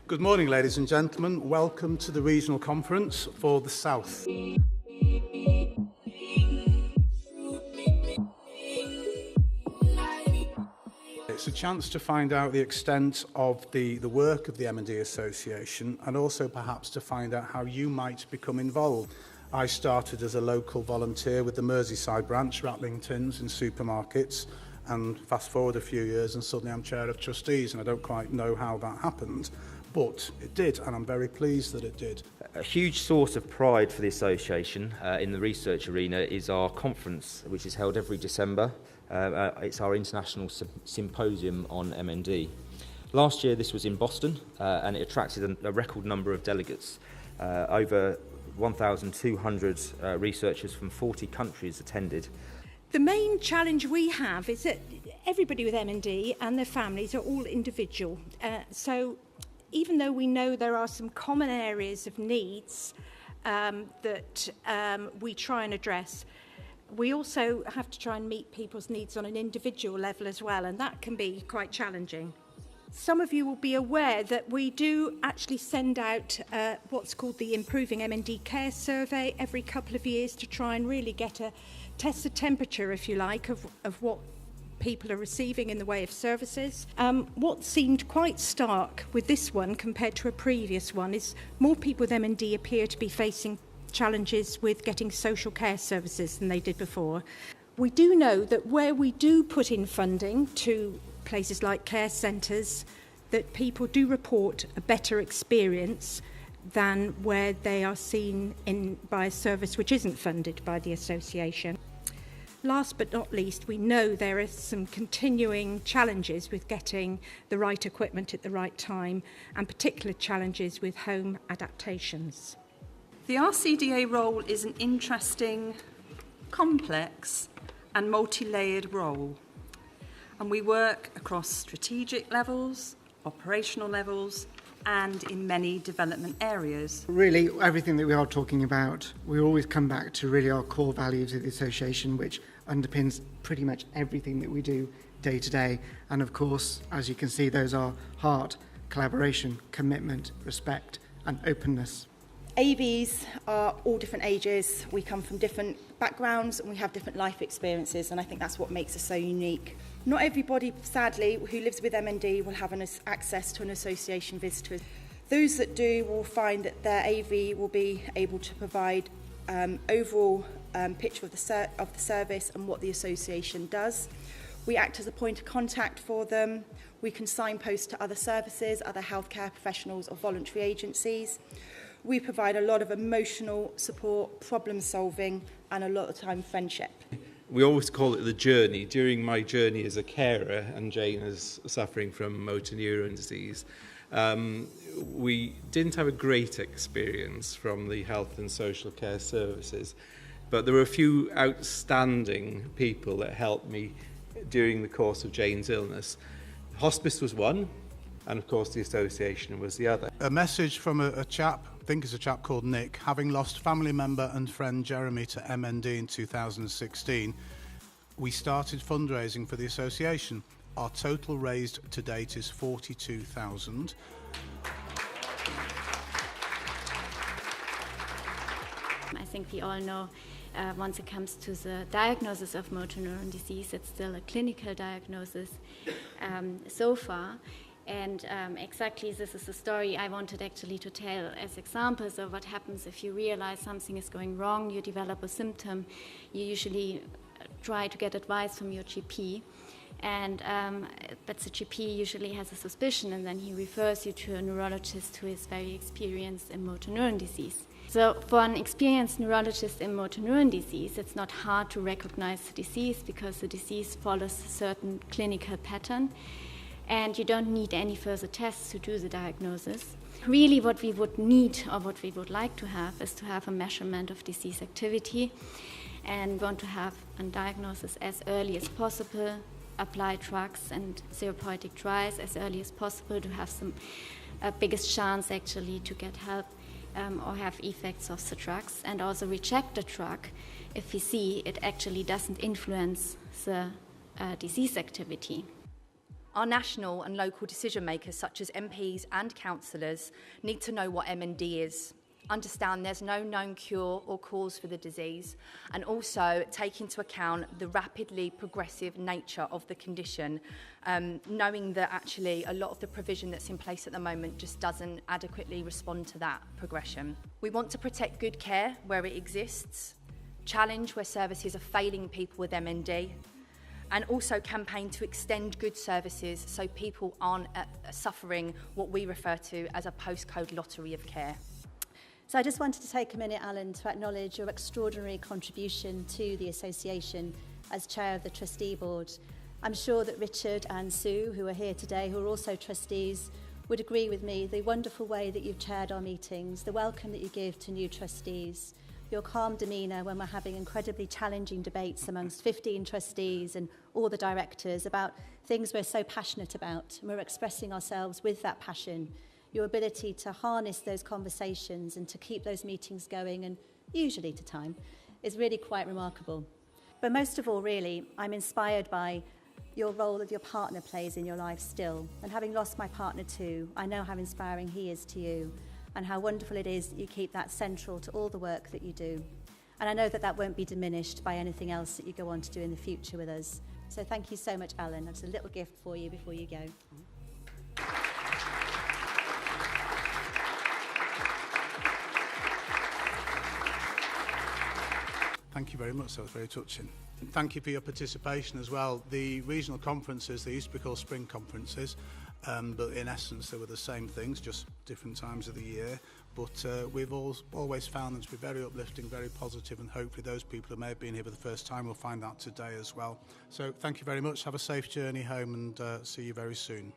Good morning, ladies and gentlemen. Welcome to the Regional Conference for the South. It's a chance to find out the extent of the work of the M&D Association, and also perhaps to find out how you might become involved. I started as a local volunteer with the Merseyside branch, rattling tins in supermarkets, and fast forward a few years and suddenly I'm chair of trustees, and I don't quite know how that happened, but it did, and I'm very pleased that it did. A huge source of pride for the association in the research arena is our conference, which is held every December. It's our international symposium on MND. Last year this was in Boston, and it attracted a record number of delegates. Over 1,200 researchers from 40 countries attended. The main challenge we have is that everybody with MND and their families are all individual. So even though we know there are some common areas of needs that we try and address, we also have to try and meet people's needs on an individual level as well, and that can be quite challenging. Some of you will be aware that we do actually send out what's called the Improving MND Care Survey every couple of years to try and really test the temperature, if you like, of what people are receiving in the way of services. What seemed quite stark with this one compared to a previous one is more people with MND appear to be facing challenges with getting social care services than they did before. We do know that where we do put in funding to places like care centres, that people do report a better experience than where they are seen by a service which isn't funded by the association. Last but not least, we know there are some continuing challenges with getting the right equipment at the right time, and particular challenges with home adaptations. The RCDA role is an interesting, complex and multi-layered role. And we work across strategic levels, operational levels, and in many development areas. Really, everything that we are talking about, we always come back to really our core values of the association, which underpins pretty much everything that we do day to day. And of course, as you can see, those are heart, collaboration, commitment, respect, and openness. AVs are all different ages, we come from different backgrounds and we have different life experiences, and I think that's what makes us so unique. Not everybody, sadly, who lives with MND will have access to an association visitor. Those that do will find that their AV will be able to provide overall picture of the service and what the association does. We act as a point of contact for them. We can signpost to other services, other healthcare professionals or voluntary agencies. We provide a lot of emotional support, problem solving, and a lot of time friendship. We always call it the journey. During my journey as a carer, and Jane is suffering from motor neuron disease, we didn't have a great experience from the health and social care services, but there were a few outstanding people that helped me during the course of Jane's illness. Hospice was one, and of course the association was the other. A message from a chap, I think it's a chap called Nick, having lost family member and friend Jeremy to MND in 2016, we started fundraising for the association. Our total raised to date is 42,000. I think we all know once it comes to the diagnosis of motor neuron disease, it's still a clinical diagnosis so far. And exactly this is the story I wanted actually to tell as examples of what happens if you realize something is going wrong, you develop a symptom, you usually try to get advice from your GP. But the GP usually has a suspicion, and then he refers you to a neurologist who is very experienced in motor neuron disease. So for an experienced neurologist in motor neuron disease, it's not hard to recognize the disease because the disease follows a certain clinical pattern, and you don't need any further tests to do the diagnosis. Really what we would need, or what we would like to have, is to have a measurement of disease activity, and want to have a diagnosis as early as possible, apply drugs and therapeutic trials as early as possible to have some biggest chance actually to get help or have effects of the drugs, and also reject the drug if we see it actually doesn't influence the disease activity. Our national and local decision makers, such as MPs and councillors, need to know what MND is, understand there's no known cure or cause for the disease, and also take into account the rapidly progressive nature of the condition, knowing that actually a lot of the provision that's in place at the moment just doesn't adequately respond to that progression. We want to protect good care where it exists, challenge where services are failing people with MND, and also campaign to extend good services so people aren't suffering what we refer to as a postcode lottery of care. So I just wanted to take a minute, Alan, to acknowledge your extraordinary contribution to the association as chair of the trustee board. I'm sure that Richard and Sue, who are here today, who are also trustees, would agree with me the wonderful way that you've chaired our meetings, the welcome that you give to new trustees, your calm demeanour when we're having incredibly challenging debates amongst 15 trustees and all the directors about things we're so passionate about, and we're expressing ourselves with that passion. Your ability to harness those conversations and to keep those meetings going, and usually to time, is really quite remarkable. But most of all, really, I'm inspired by your role that your partner plays in your life still. And having lost my partner too, I know how inspiring he is to you, and how wonderful it is that you keep that central to all the work that you do. And I know that that won't be diminished by anything else that you go on to do in the future with us. So thank you so much, Alan. That's a little gift for you before you go. Thank you very much, that was very touching. And thank you for your participation as well. The regional conferences, they used to be called spring conferences, but in essence they were the same things, just different times of the year. But we've always found them to be very uplifting, very positive, and hopefully those people who may have been here for the first time will find that today as well. So thank you very much, have a safe journey home, and see you very soon.